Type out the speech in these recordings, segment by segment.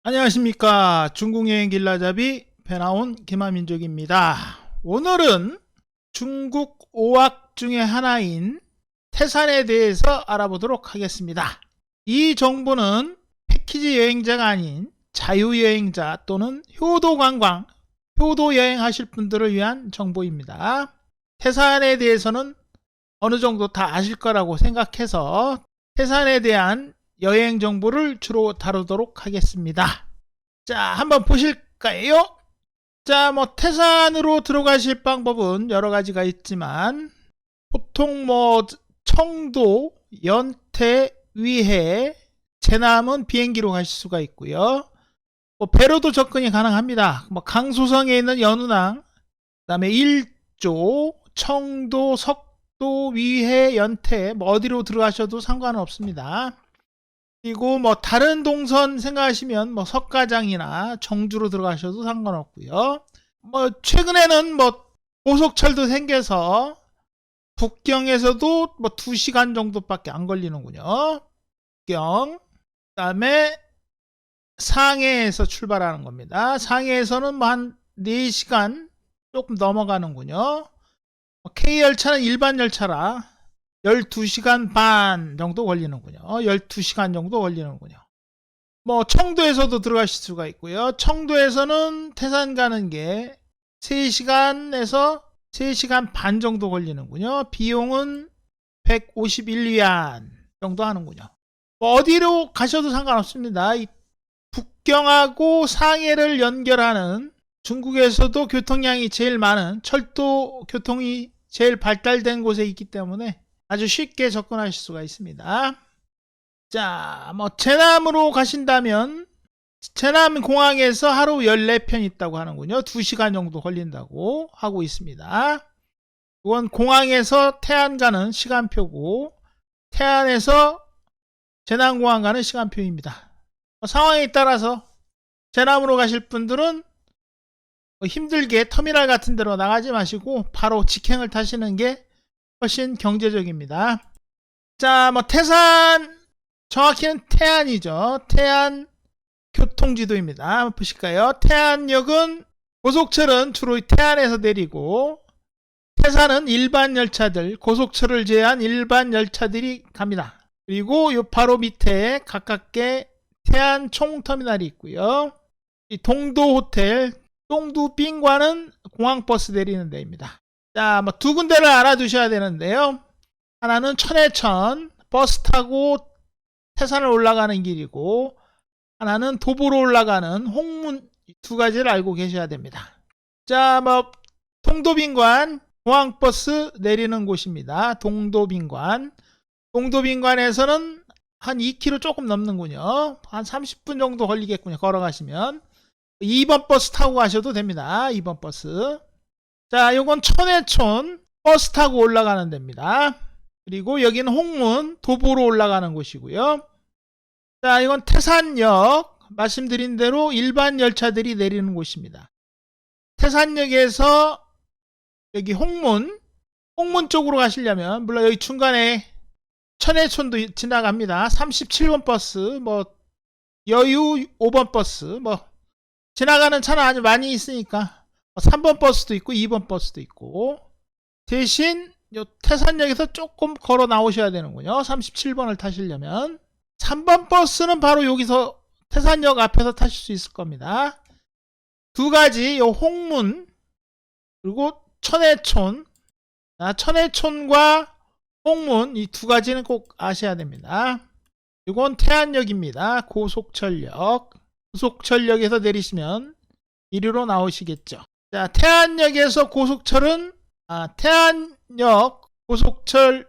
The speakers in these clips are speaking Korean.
안녕하십니까. 중국여행 길라잡이 배나온 기마민족입니다. 오늘은 중국 5악 중에 하나인 태산에 대해서 알아보도록 하겠습니다. 이 정보는 패키지 여행자가 아닌 자유여행자 또는 효도관광, 효도여행 하실 분들을 위한 정보입니다. 태산에 대해서는 어느 정도 다 아실 거라고 생각해서 태산에 대한 여행 정보를 주로 다루도록 하겠습니다. 자, 한번 보실까요? 자, 태산으로 들어가실 방법은 여러 가지가 있지만 보통 청도, 연태, 위해, 제남은 비행기로 가실 수가 있고요. 배로도 접근이 가능합니다. 강소성에 있는 연운항, 그다음에 일조, 청도, 석도, 위해, 연태 어디로 들어가셔도 상관은 없습니다. 그리고 다른 동선 생각하시면 석가장이나 정주로 들어가셔도 상관없고요. 최근에는 고속철도 생겨서 북경에서도 2시간 정도밖에 안 걸리는군요. 북경. 그다음에 상해에서 출발하는 겁니다. 상해에서는 한 4시간 조금 넘어가는군요. K열차는 일반 열차라 12시간 반 정도 걸리는군요. 12시간 정도 걸리는군요. 청도에서도 들어가실 수가 있고요. 청도에서는 태산 가는 게 3시간에서 3시간 반 정도 걸리는군요. 비용은 151위안 정도 하는군요. 어디로 가셔도 상관없습니다. 이 북경하고 상해를 연결하는 중국에서도 교통량이 제일 많은 철도 교통이 제일 발달된 곳에 있기 때문에 아주 쉽게 접근하실 수가 있습니다. 자, 제남으로 가신다면 제남 공항에서 하루 14편 있다고 하는군요. 2시간 정도 걸린다고 하고 있습니다. 이건 공항에서 태안 가는 시간표고 태안에서 제남공항 가는 시간표입니다. 상황에 따라서 제남으로 가실 분들은 힘들게 터미널 같은 데로 나가지 마시고 바로 직행을 타시는 게 훨씬 경제적입니다. 자, 태산, 정확히는 태안이죠. 태안 교통지도입니다. 한번 보실까요? 태안역은 고속철은 주로 태안에서 내리고 태산은 일반 열차들, 고속철을 제외한 일반 열차들이 갑니다. 그리고 요 바로 밑에 가깝게 태안 총터미널이 있고요. 이 동도호텔, 동두빙과는 공항버스 내리는 데입니다. 자, 두 군데를 알아두셔야 되는데요. 하나는 천해천, 버스 타고 태산을 올라가는 길이고, 하나는 도보로 올라가는 홍문, 두 가지를 알고 계셔야 됩니다. 자, 동도빙관, 공항버스 내리는 곳입니다. 동도빙관. 동도빙관에서는 한 2km 조금 넘는군요. 한 30분 정도 걸리겠군요. 걸어가시면. 2번 버스 타고 가셔도 됩니다. 2번 버스. 자, 요건 천해촌 버스 타고 올라가는 데입니다. 그리고 여기는 홍문 도보로 올라가는 곳이고요. 자, 이건 태산역 말씀드린 대로 일반 열차들이 내리는 곳입니다. 태산역에서 여기 홍문 쪽으로 가시려면 물론 여기 중간에 천해촌도 지나갑니다. 37번 버스, 여유 5번 버스, 지나가는 차는 아주 많이 있으니까 3번 버스도 있고 2번 버스도 있고 대신 요 태산역에서 조금 걸어 나오셔야 되는군요. 37번을 타시려면 3번 버스는 바로 여기서 태산역 앞에서 타실 수 있을 겁니다. 두 가지 요 홍문 그리고 천해촌, 천해촌과 홍문 이 두 가지는 꼭 아셔야 됩니다. 이건 태안역입니다. 고속철역. 고속철역에서 내리시면 이리로 나오시겠죠. 자, 태안역에서 고속철은 태안역 고속철에서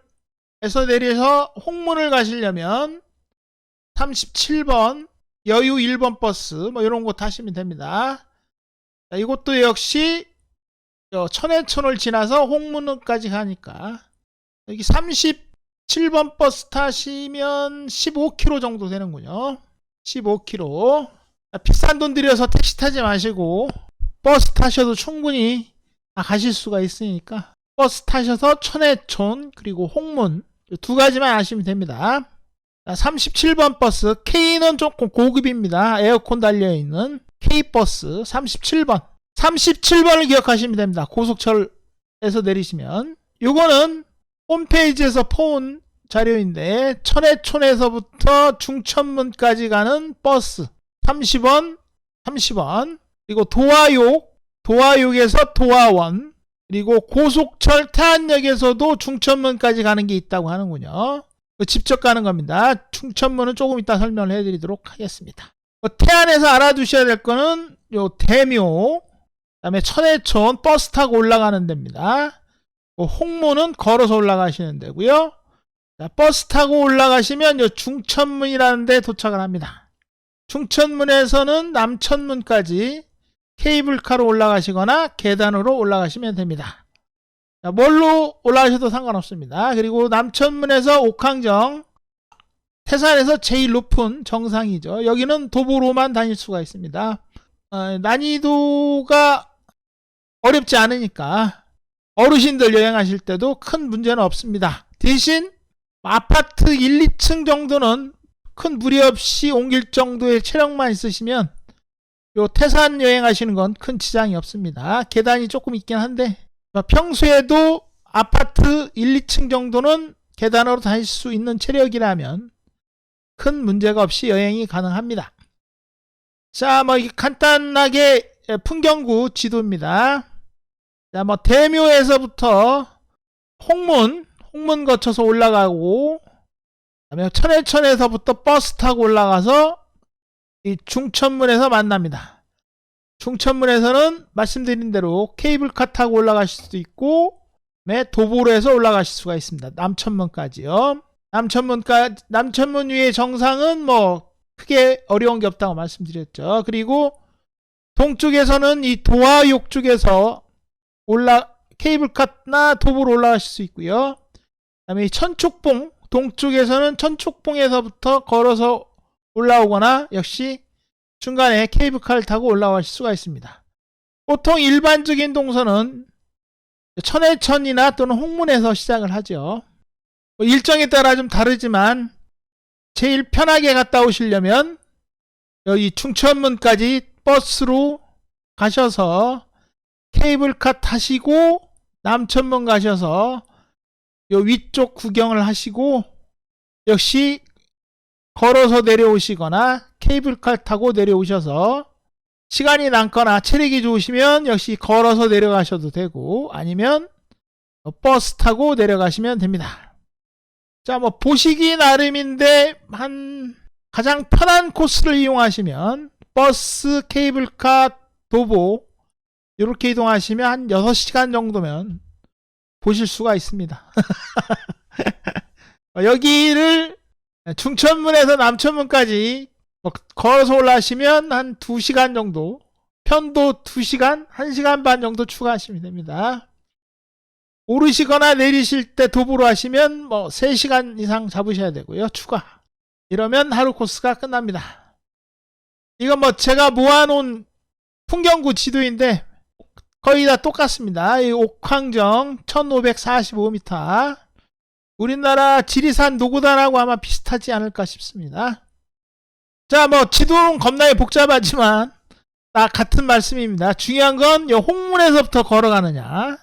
내려서 홍문을 가시려면 37번 여유 1번 버스 이런 거 타시면 됩니다. 자, 이것도 역시 천해촌을 지나서 홍문까지 가니까 여기 37번 버스 타시면 15km 정도 되는군요. 15km. 비싼 돈 들여서 택시 타지 마시고 버스 타셔도 충분히 가실 수가 있으니까 버스 타셔서 천해촌 그리고 홍문 두 가지만 아시면 됩니다. 37번 버스 K는 조금 고급입니다. 에어컨 달려있는 K버스 37번. 37번을 기억하시면 됩니다. 고속철에서 내리시면. 요거는 홈페이지에서 퍼온 자료인데 천해촌에서부터 중천문까지 가는 버스 30원, 30원. 그리고 도화역에서 도화원, 그리고 고속철 태안역에서도 중천문까지 가는 게 있다고 하는군요. 직접 가는 겁니다. 중천문은 조금 이따 설명을 해드리도록 하겠습니다. 태안에서 알아두셔야 될 거는 요 대묘, 그다음에 천해촌 버스 타고 올라가는 데입니다. 홍문은 걸어서 올라가시는 데고요. 버스 타고 올라가시면 요 중천문이라는 데 도착을 합니다. 중천문에서는 남천문까지 케이블카로 올라가시거나 계단으로 올라가시면 됩니다. 뭘로 올라가셔도 상관없습니다. 그리고 남천문에서 옥항정, 태산에서 제일 높은 정상이죠. 여기는 도보로만 다닐 수가 있습니다. 난이도가 어렵지 않으니까 어르신들 여행하실 때도 큰 문제는 없습니다. 대신 아파트 1, 2층 정도는 큰 무리 없이 옮길 정도의 체력만 있으시면 요 태산 여행하시는 건 큰 지장이 없습니다. 계단이 조금 있긴 한데 평소에도 아파트 1, 2층 정도는 계단으로 다닐 수 있는 체력이라면 큰 문제가 없이 여행이 가능합니다. 자, 간단하게 풍경구 지도입니다. 자, 대묘에서부터 홍문 거쳐서 올라가고, 그다음에 천해천에서부터 버스 타고 올라가서 이 중천문에서 만납니다. 중천문에서는 말씀드린 대로 케이블카 타고 올라가실 수도 있고, 도보로에서 올라가실 수가 있습니다. 남천문까지요. 남천문 위의 정상은 크게 어려운 게 없다고 말씀드렸죠. 그리고 동쪽에서는 이 도화역 쪽에서 케이블카나 도보로 올라가실 수 있고요. 그다음에 천촉봉, 동쪽에서는 천촉봉에서부터 걸어서 올라오거나 역시 중간에 케이블카를 타고 올라가실 수가 있습니다. 보통 일반적인 동선은 천해천이나 또는 홍문에서 시작을 하죠. 일정에 따라 좀 다르지만 제일 편하게 갔다 오시려면 여기 중천문까지 버스로 가셔서 케이블카 타시고 남천문 가셔서 요 위쪽 구경을 하시고 역시 걸어서 내려오시거나 케이블카 타고 내려오셔서 시간이 남거나 체력이 좋으시면 역시 걸어서 내려가셔도 되고 아니면 버스 타고 내려가시면 됩니다. 자, 보시기 나름인데 가장 편한 코스를 이용하시면 버스, 케이블카, 도보 이렇게 이동하시면 한 6시간 정도면 보실 수가 있습니다. 여기를 중천문에서 남천문까지 걸어서 올라가시면 한 2시간 정도, 편도 2시간, 1시간 반 정도 추가하시면 됩니다. 오르시거나 내리실 때 도보로 하시면 3시간 이상 잡으셔야 되고요. 추가. 이러면 하루 코스가 끝납니다. 이건 제가 모아놓은 풍경구 지도인데 거의 다 똑같습니다. 이 옥황정 1545m. 우리나라 지리산 노고단하고 아마 비슷하지 않을까 싶습니다. 자, 지도는 겁나게 복잡하지만 다 같은 말씀입니다. 중요한 건 요 홍문에서부터 걸어가느냐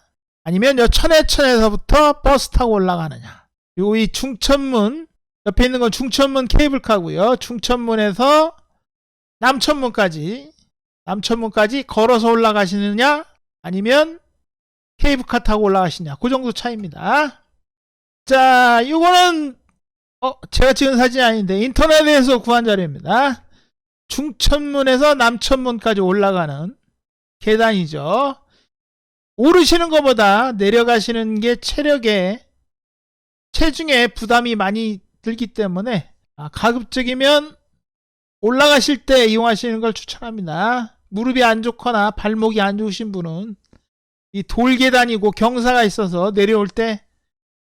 아니면 요 천해천에서부터 버스 타고 올라가느냐. 그리고 이 중천문 옆에 있는 건 중천문 케이블카고요. 중천문에서 남천문까지 걸어서 올라가시느냐 아니면 케이블카 타고 올라가시냐. 그 정도 차이입니다. 자, 이거는 제가 찍은 사진이 아닌데 인터넷에서 구한 자료입니다. 중천문에서 남천문까지 올라가는 계단이죠. 오르시는 것보다 내려가시는 게 체중에 부담이 많이 들기 때문에 가급적이면 올라가실 때 이용하시는 걸 추천합니다. 무릎이 안 좋거나 발목이 안 좋으신 분은 이 돌계단이고 경사가 있어서 내려올 때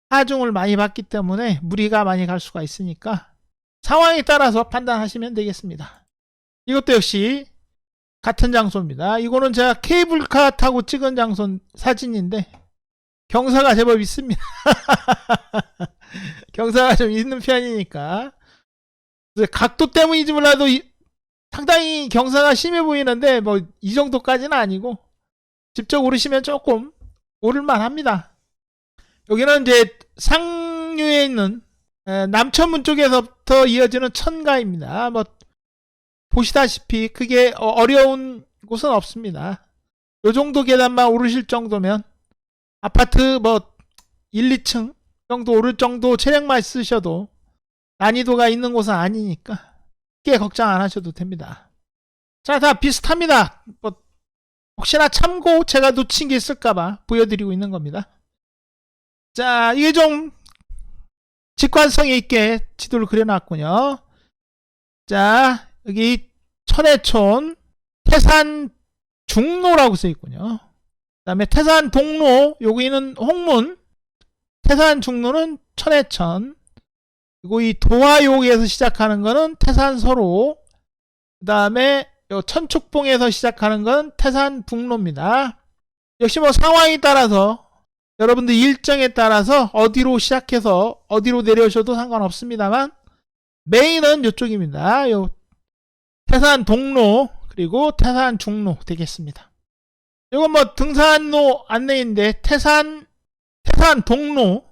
하중을 많이 받기 때문에 무리가 많이 갈 수가 있으니까 상황에 따라서 판단하시면 되겠습니다. 이것도 역시 같은 장소입니다. 이거는 제가 케이블카 타고 찍은 장소 사진인데 경사가 제법 있습니다. 경사가 좀 있는 편이니까 각도 때문인지 몰라도 상당히 경사가 심해 보이는데 뭐 이 정도까지는 아니고 직접 오르시면 조금 오를만 합니다. 여기는 이제 상류에 있는 남천문 쪽에서부터 이어지는 천가입니다. 뭐 보시다시피 크게 어려운 곳은 없습니다. 요 정도 계단만 오르실 정도면 아파트 뭐 1, 2층 정도 오를 정도 체력만 쓰셔도 난이도가 있는 곳은 아니니까 크게 걱정 안 하셔도 됩니다. 자, 다 비슷합니다. 뭐 혹시나 참고 제가 놓친 게 있을까봐 보여드리고 있는 겁니다. 자, 이게 좀 직관성이 있게 지도를 그려놨군요. 자, 여기 천해촌 태산 중로라고 써있군요. 그 다음에 태산 동로, 여기는 홍문, 태산 중로는 천해천, 그리고 이 도화역에서 시작하는 거는 태산서로, 그 다음에 천축봉에서 시작하는 건 태산 북로입니다. 역시 뭐 상황에 따라서 여러분들 일정에 따라서 어디로 시작해서 어디로 내려오셔도 상관없습니다만 메인은 이쪽입니다. 요 태산 동로 그리고 태산 중로 되겠습니다. 이건 뭐 등산로 안내인데 태산 동로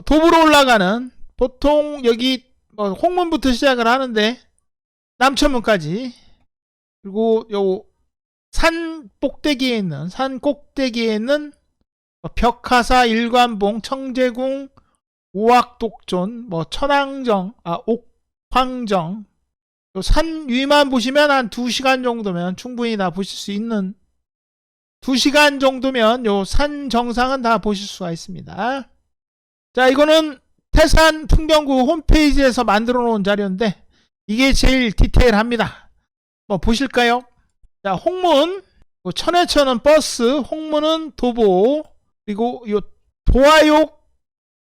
도보로 올라가는 보통 여기 뭐 홍문부터 시작을 하는데 남천문까지 그리고 요 산 꼭대기에 있는 벽하사, 일관봉, 청제궁, 오악독존, 뭐 천왕정, 옥황정 산 위만 보시면 한 2시간 정도면 충분히 다 보실 수 있는 2시간 정도면 요 산 정상은 다 보실 수가 있습니다. 자, 이거는 태산 풍경구 홈페이지에서 만들어 놓은 자료인데 이게 제일 디테일합니다. 뭐 보실까요? 자, 홍문, 천해천은 버스, 홍문은 도보, 그리고 요 도화역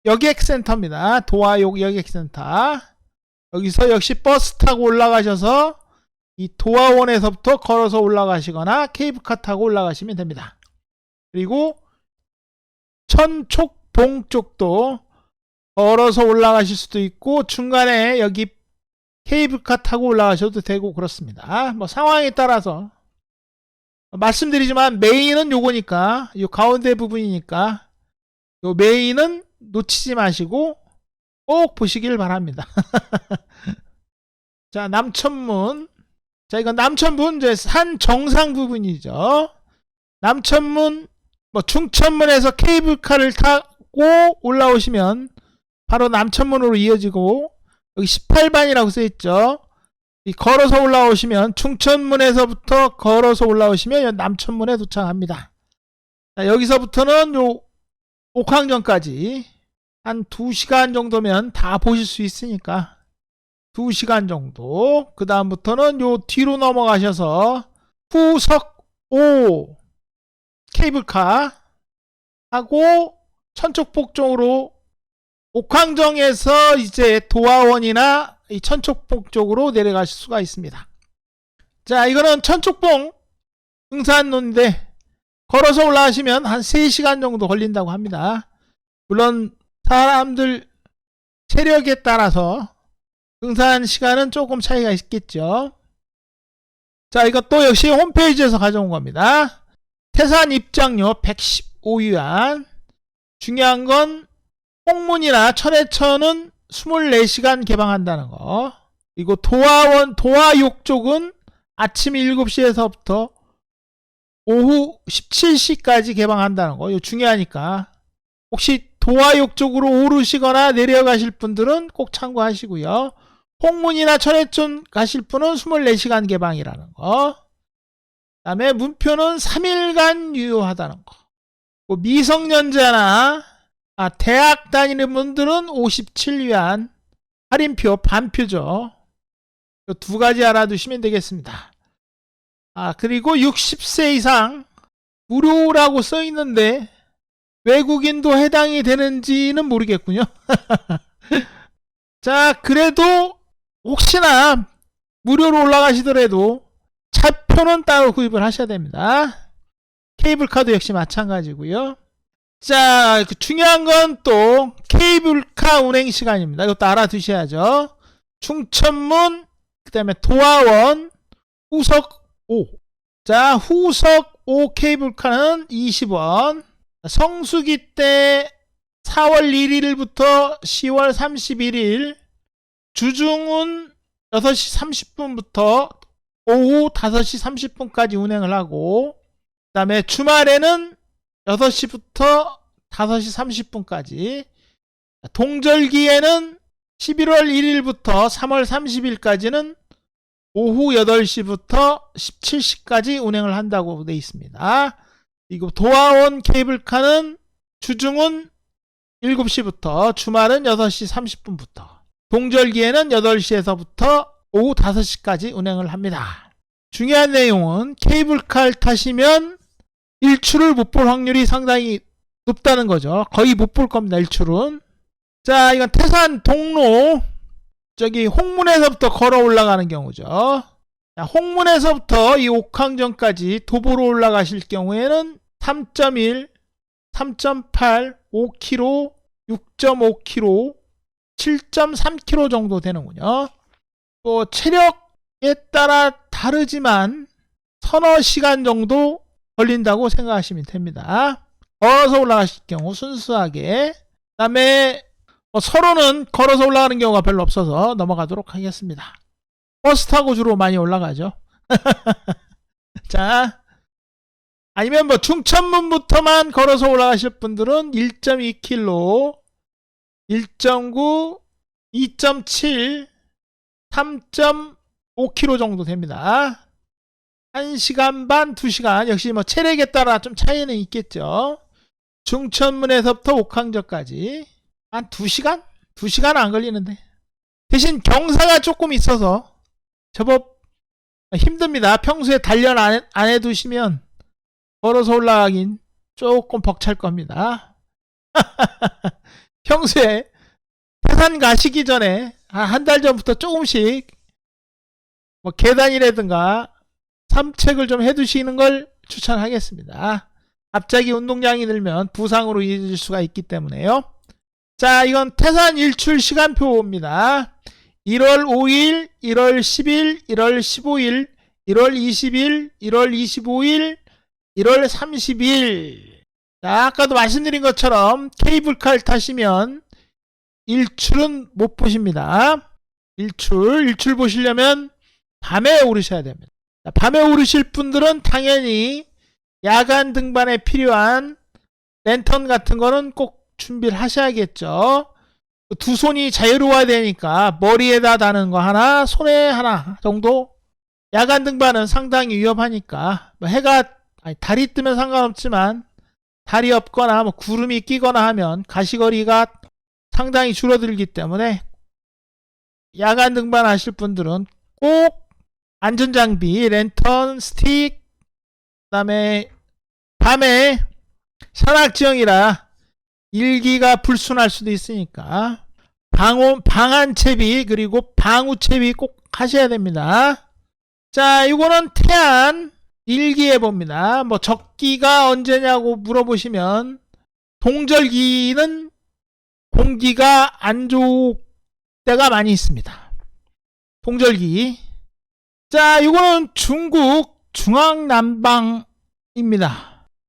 여객센터입니다. 도화역 여객센터. 여기서 역시 버스 타고 올라가셔서 이 도화원에서부터 걸어서 올라가시거나 케이블카 타고 올라가시면 됩니다. 그리고 천촉봉 쪽도 걸어서 올라가실 수도 있고 중간에 여기 케이블카 타고 올라가셔도 되고 그렇습니다. 뭐 상황에 따라서 말씀드리지만 메인은 요거니까 요 가운데 부분이니까 요 메인은 놓치지 마시고 꼭 보시길 바랍니다. 자, 남천문. 자, 이건 남천문 이제 산 정상 부분이죠. 남천문 뭐 중천문에서 케이블카를 타고 올라오시면 바로 남천문으로 이어지고 여기 18반이라고 써있죠. 걸어서 올라오시면 중천문에서부터 걸어서 올라오시면 남천문에 도착합니다. 자, 여기서부터는 요 옥황정까지 한 2시간 정도면 다 보실 수 있으니까 2시간 정도. 그 다음부터는 요 뒤로 넘어가셔서 후석5 케이블카 하고 천촉봉 쪽으로 옥황정에서 이제 도화원이나 이 천촉봉 쪽으로 내려가실 수가 있습니다. 자, 이거는 천촉봉 등산로인데 걸어서 올라가시면 한 3시간 정도 걸린다고 합니다. 물론 사람들 체력에 따라서 등산 시간은 조금 차이가 있겠죠. 자, 이것도 역시 홈페이지에서 가져온 겁니다. 태산 입장료 115위안. 중요한 건 홍문이나 천해천은 24시간 개방한다는 거. 그리고 도화역 쪽은 아침 7시에서부터 오후 17시까지 개방한다는 거. 이거 중요하니까. 혹시 도화역 쪽으로 오르시거나 내려가실 분들은 꼭 참고하시고요. 홍문이나 천해천 가실 분은 24시간 개방이라는 거. 그 다음에 문표는 3일간 유효하다는 거. 미성년자나 대학 다니는 분들은 57위안 할인표 반표죠. 이 2가지 알아두시면 되겠습니다. 그리고 60세 이상 무료라고 써 있는데 외국인도 해당이 되는지는 모르겠군요. 자, 그래도 혹시나 무료로 올라가시더라도 차표는 따로 구입을 하셔야 됩니다. 케이블카도 역시 마찬가지고요. 자, 중요한 건 또 케이블카 운행 시간입니다. 이것도 알아두셔야죠. 충천문, 그 다음에 도화원, 후석 5. 자, 후석 5 케이블카는 20원. 성수기 때 4월 1일부터 10월 31일, 주중은 6시 30분부터 오후 5시 30분까지 운행을 하고, 그 다음에 주말에는 6시부터 5시 30분까지, 동절기에는 11월 1일부터 3월 30일까지는 오후 8시부터 17시까지 운행을 한다고 되어 있습니다. 그리고 도화원 케이블카는 주중은 7시부터 주말은 6시 30분부터 동절기에는 8시에서부터 오후 5시까지 운행을 합니다. 중요한 내용은 케이블카를 타시면 일출을 못 볼 확률이 상당히 높다는 거죠. 거의 못 볼 겁니다. 일출은. 자, 이건 태산 동로, 저기 홍문에서부터 걸어 올라가는 경우죠. 자, 홍문에서부터 이 옥황전까지 도보로 올라가실 경우에는 3.1, 3.8, 5km, 6.5km, 7.3km 정도 되는군요. 또 체력에 따라 다르지만 서너 시간 정도 걸린다고 생각하시면 됩니다. 걸어서 올라가실 경우 순수하게. 그 다음에 서로는 걸어서 올라가는 경우가 별로 없어서 넘어가도록 하겠습니다. 버스 타고 주로 많이 올라가죠. 자, 아니면 뭐 중천문부터만 걸어서 올라가실 분들은 1.2km, 1.9, 2.7, 3.5km 정도 됩니다. 1시간 반, 2시간. 역시 뭐 체력에 따라 좀 차이는 있겠죠. 중천문에서부터 옥황전까지 한 2시간? 2시간 안 걸리는데. 대신 경사가 조금 있어서 제법 힘듭니다. 평소에 단련 안 해두시면 걸어서 올라가긴 조금 벅찰 겁니다. 평소에 태산 가시기 전에 한 달 전부터 조금씩 뭐 계단이라든가 산책을 좀 해두시는 걸 추천하겠습니다. 갑자기 운동량이 늘면 부상으로 이어질 수가 있기 때문에요. 자, 이건 태산 일출 시간표입니다. 1월 5일, 1월 10일, 1월 15일, 1월 20일, 1월 25일, 1월 30일. 자, 아까도 말씀드린 것처럼 케이블카를 타시면 일출은 못 보십니다. 일출 보시려면 밤에 오르셔야 됩니다. 자, 밤에 오르실 분들은 당연히 야간 등반에 필요한 랜턴 같은 거는 꼭 준비를 하셔야겠죠. 두 손이 자유로워야 되니까 머리에다 다는 거 하나, 손에 하나 정도. 야간 등반은 상당히 위험하니까 달이 뜨면 상관없지만 달이 없거나 뭐 구름이 끼거나 하면 가시거리가 상당히 줄어들기 때문에 야간 등반 하실 분들은 꼭 안전장비, 랜턴, 스틱, 그 다음에 밤에 산악지형이라 일기가 불순할 수도 있으니까 방한 채비 그리고 방우 채비 꼭 하셔야 됩니다. 자, 이거는 태안 일기예보입니다. 뭐 적기가 언제냐고 물어보시면 동절기는 공기가 안 좋을 때가 많이 있습니다. 동절기. 자, 이거는 중국 중앙난방입니다.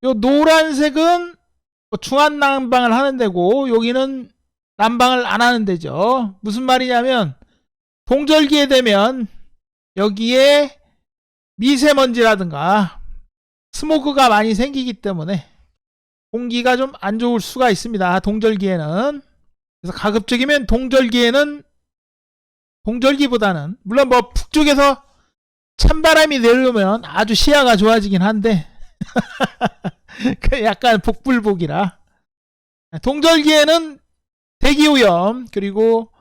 요 노란색은 중앙난방을 하는 데고 여기는 난방을 안 하는 데죠. 무슨 말이냐면 동절기에 되면 여기에 미세먼지라든가 스모그가 많이 생기기 때문에 공기가 좀 안 좋을 수가 있습니다. 동절기에는. 그래서 가급적이면 동절기보다는 물론 뭐 북쪽에서 찬바람이 내려오면 아주 시야가 좋아지긴 한데 약간 복불복이라 동절기에는 대기오염 그리고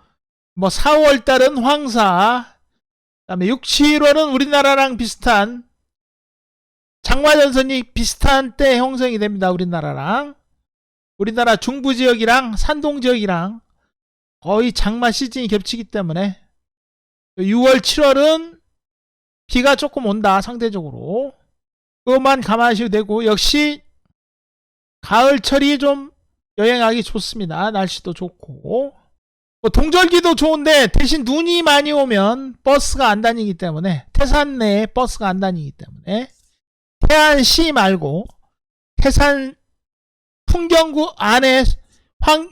뭐 4월달은 황사 그다음에 6, 7월은 우리나라랑 비슷한 장마전선이 비슷한 때 형성이 됩니다. 우리나라 중부지역이랑 산동지역이랑 거의 장마 시즌이 겹치기 때문에 6월, 7월은 비가 조금 온다. 상대적으로 그것만 감안하셔도 되고 역시 가을철이 좀 여행하기 좋습니다. 날씨도 좋고 뭐 동절기도 좋은데 대신 눈이 많이 오면 버스가 안 다니기 때문에, 태산 내에 버스가 안 다니기 때문에 태안시 말고 태산 풍경구 안에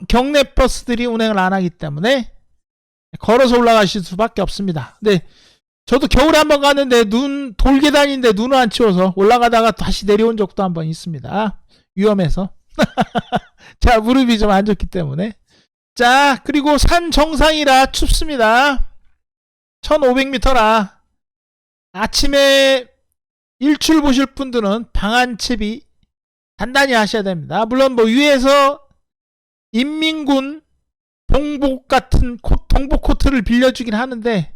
경내 버스들이 운행을 안 하기 때문에 걸어서 올라가실 수밖에 없습니다. 근데 저도 겨울에 한번 갔는데 돌계단인데 눈을 안 치워서 올라가다가 다시 내려온 적도 한번 있습니다. 위험해서. 자, 무릎이 좀 안 좋기 때문에. 자, 그리고 산 정상이라 춥습니다. 1500m라 아침에 일출 보실 분들은 방한채비 단단히 하셔야 됩니다. 물론 뭐 위에서 인민군 동복 같은 동복 코트를 빌려주긴 하는데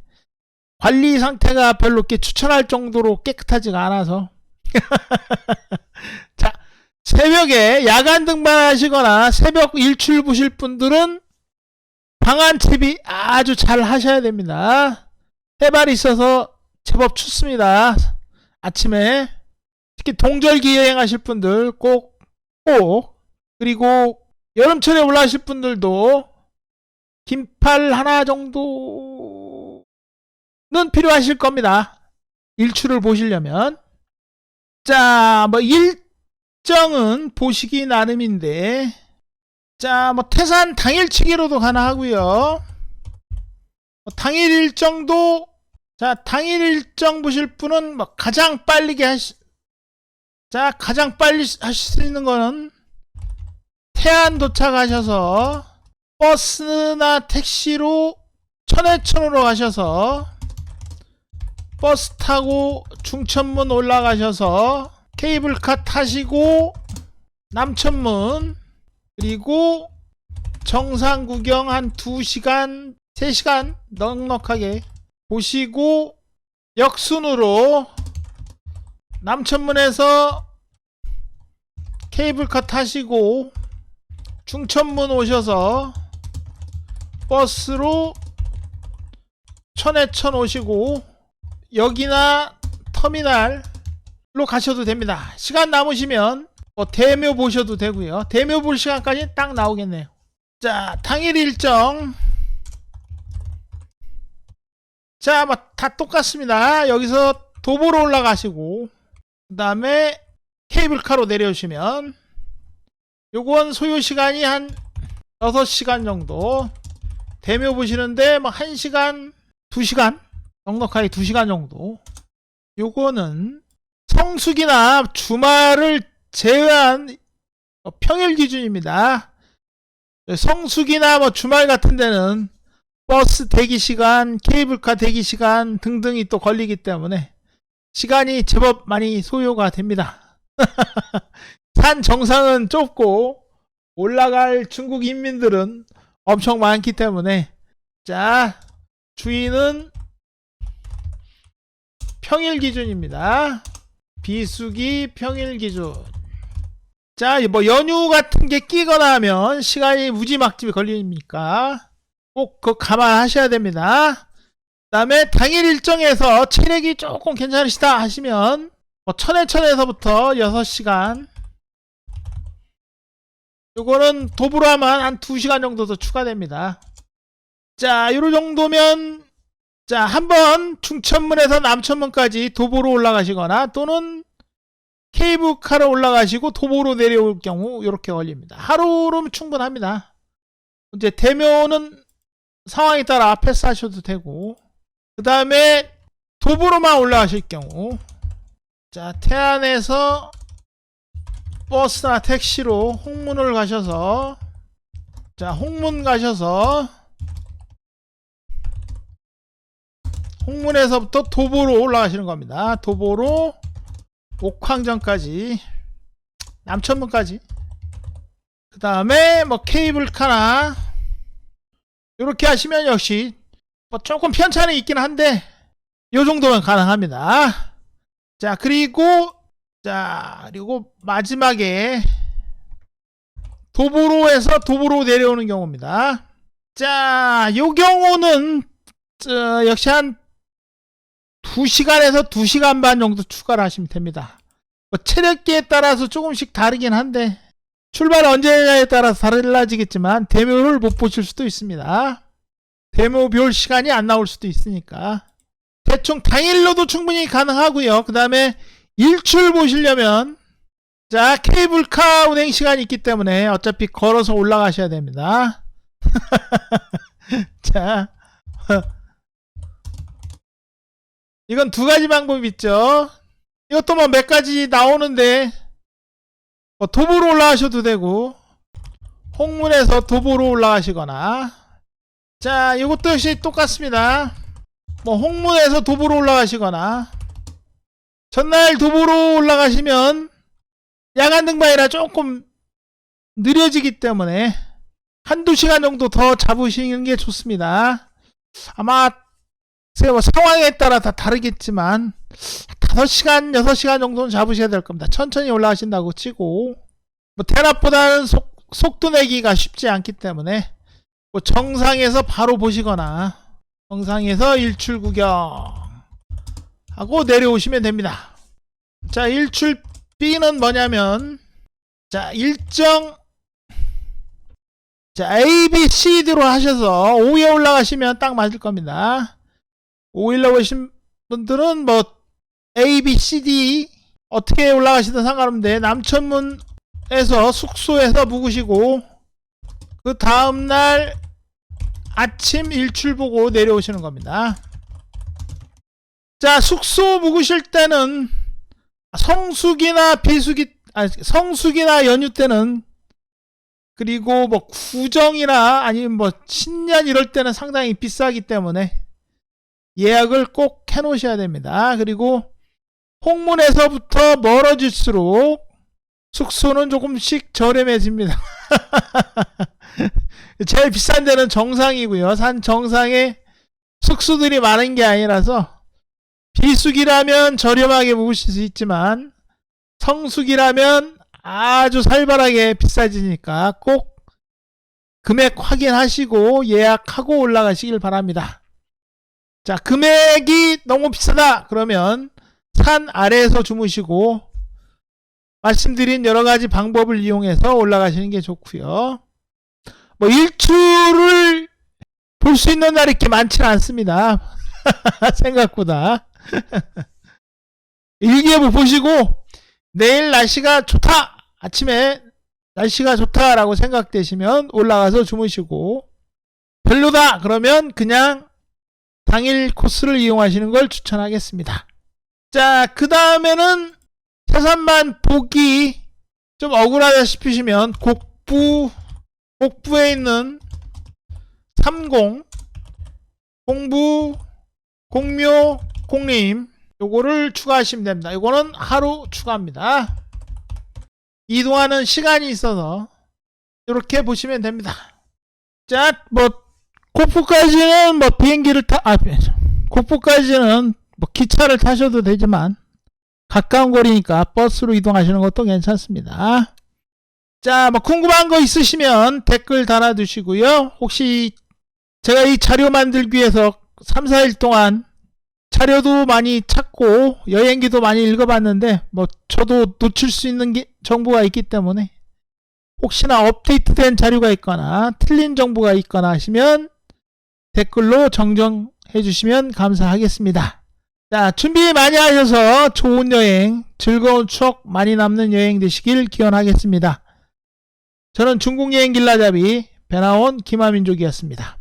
관리 상태가 별로 이렇게 추천할 정도로 깨끗하지가 않아서. 자, 새벽에 야간 등반하시거나 새벽 일출 보실 분들은 방한채비 아주 잘 하셔야 됩니다. 해발이 있어서 제법 춥습니다. 아침에 특히 동절기 여행하실 분들 꼭 그리고 여름철에 올라가실 분들도 긴팔 하나 정도는 필요하실 겁니다. 일출을 보시려면. 자, 뭐 일정은 보시기 나름인데, 자, 뭐 태산 당일치기로도 가능하고요. 당일 일정도, 자, 당일 일정 보실 분은 뭐 가장 빨리 하실 수 있는 거는 태안 도착하셔서 버스나 택시로 천해천으로 가셔서 버스 타고 중천문 올라가셔서 케이블카 타시고 남천문, 그리고 정상 구경 한 2시간 3시간 넉넉하게 보시고 역순으로 남천문에서 케이블카 타시고 중천문 오셔서 버스로 천해천 오시고 여기나 터미널로 가셔도 됩니다. 시간 남으시면 뭐 대묘 보셔도 되고요. 대묘 볼 시간까지 딱 나오겠네요. 자, 당일 일정. 자, 뭐 다 똑같습니다. 여기서 도보로 올라가시고 그 다음에 케이블카로 내려오시면 요건 소요시간이 한 6시간 정도. 대묘 보시는데 뭐 1시간 2시간 넉넉하게 2시간 정도. 요거는 성수기나 주말을 제외한 평일 기준입니다. 성수기나 뭐 주말 같은 데는 버스 대기시간, 케이블카 대기시간 등등이 또 걸리기 때문에 시간이 제법 많이 소요가 됩니다. 산 정상은 좁고 올라갈 중국 인민들은 엄청 많기 때문에, 자, 주의는 평일 기준입니다. 비수기 평일 기준. 자, 뭐 연휴 같은 게 끼거나 하면 시간이 무지막지에 걸리니까 꼭 그거 감안하셔야 됩니다. 그 다음에 당일 일정에서 체력이 조금 괜찮으시다 하시면 뭐 천해천에서부터 6시간, 요거는 도보로 하면 한 2시간 정도 더 추가됩니다. 자, 요런 정도면, 자, 한번 중천문에서 남천문까지 도보로 올라가시거나 또는 케이블카로 올라가시고 도보로 내려올 경우 이렇게 걸립니다. 하루면 충분합니다. 이제 대묘는 상황에 따라 패스하셔도 되고, 그 다음에 도보로만 올라가실 경우, 자, 태안에서 버스나 택시로 홍문을 가셔서, 자, 홍문 가셔서 홍문에서부터 도보로 올라가시는 겁니다. 도보로 옥황전까지, 남천문까지. 그 다음에 뭐 케이블카나 이렇게 하시면 역시 뭐 조금 편차는 있긴 한데 요 정도면 가능합니다. 자, 그리고 마지막에 도보로에서 도보로 내려오는 경우입니다. 자, 요 경우는 역시 한 2시간에서 2시간 반 정도 추가를 하시면 됩니다. 뭐 체력기에 따라서 조금씩 다르긴 한데 출발 언제냐에 따라서 달라지겠지만 대묘를 못 보실 수도 있습니다. 데모 볼 시간이 안 나올 수도 있으니까 대충 당일로도 충분히 가능하고요. 그 다음에 일출 보시려면 자, 케이블카 운행 시간이 있기 때문에 어차피 걸어서 올라가셔야 됩니다. 자, 이건 두 가지 방법이 있죠. 이것도 뭐 몇 가지 나오는데 뭐 도보로 올라가셔도 되고 홍문에서 도보로 올라가시거나 자, 이것도 역시 똑같습니다. 뭐 홍문에서 도보로 올라가시거나 전날 도보로 올라가시면 야간 등반이라 조금 느려지기 때문에 한두 시간 정도 더 잡으시는 게 좋습니다. 아마 뭐 상황에 따라 다 다르겠지만 5시간, 6시간 정도는 잡으셔야 될 겁니다. 천천히 올라가신다고 치고 뭐 대낮보다는 속도 내기가 쉽지 않기 때문에 뭐 정상에서 바로 보시거나 정상에서 일출 구경 하고 내려오시면 됩니다. 자, 일출 B는 뭐냐면 자, 일정 자, A, B, C, D로 하셔서 5위에 올라가시면 딱 맞을 겁니다. 5위에 오신 분들은 뭐 A, B, C, D 어떻게 올라가시든 상관없는데 남천문에서 숙소에서 묵으시고 그 다음날 아침 일출 보고 내려오시는 겁니다. 자, 숙소 묵으실 때는 성수기나 성수기나 연휴 때는 그리고 뭐 구정이나 아니면 뭐 신년 이럴 때는 상당히 비싸기 때문에 예약을 꼭 해 놓으셔야 됩니다. 그리고 홍문에서부터 멀어질수록 숙소는 조금씩 저렴해집니다. 제일 비싼 데는 정상이고요. 산 정상에 숙소들이 많은 게 아니라서 비수기라면 저렴하게 묵으실 수 있지만 성수기라면 아주 살벌하게 비싸지니까 꼭 금액 확인하시고 예약하고 올라가시길 바랍니다. 자, 금액이 너무 비싸다 그러면 산 아래에서 주무시고 말씀드린 여러가지 방법을 이용해서 올라가시는 게 좋고요. 뭐 일출을 볼 수 있는 날이 이렇게 많지는 않습니다. 생각보다. 일기예보 보시고 내일 날씨가 좋다, 아침에 날씨가 좋다라고 생각되시면 올라가서 주무시고 별로다 그러면 그냥 당일 코스를 이용하시는 걸 추천하겠습니다. 자, 그 다음에는 태산만 보기 좀 억울하다 싶으시면 곡부에 있는 30 공부 공묘 공림 요거를 추가하시면 됩니다. 요거는 하루 추가합니다. 이동하는 시간이 있어서 이렇게 보시면 됩니다. 자, 뭐 곡부까지는 뭐 비행기를 곡부까지는 뭐 기차를 타셔도 되지만 가까운 거리니까 버스로 이동하시는 것도 괜찮습니다. 자, 뭐 궁금한 거 있으시면 댓글 달아두시고요. 혹시 제가 이 자료 만들기 위해서 3, 4일 동안 자료도 많이 찾고 여행기도 많이 읽어봤는데 뭐 저도 놓칠 수 있는 정보가 있기 때문에 혹시나 업데이트된 자료가 있거나 틀린 정보가 있거나 하시면 댓글로 정정해 주시면 감사하겠습니다. 자, 준비 많이 하셔서 좋은 여행, 즐거운 추억 많이 남는 여행 되시길 기원하겠습니다. 저는 중국여행 길라잡이 배나온 김하민족이었습니다.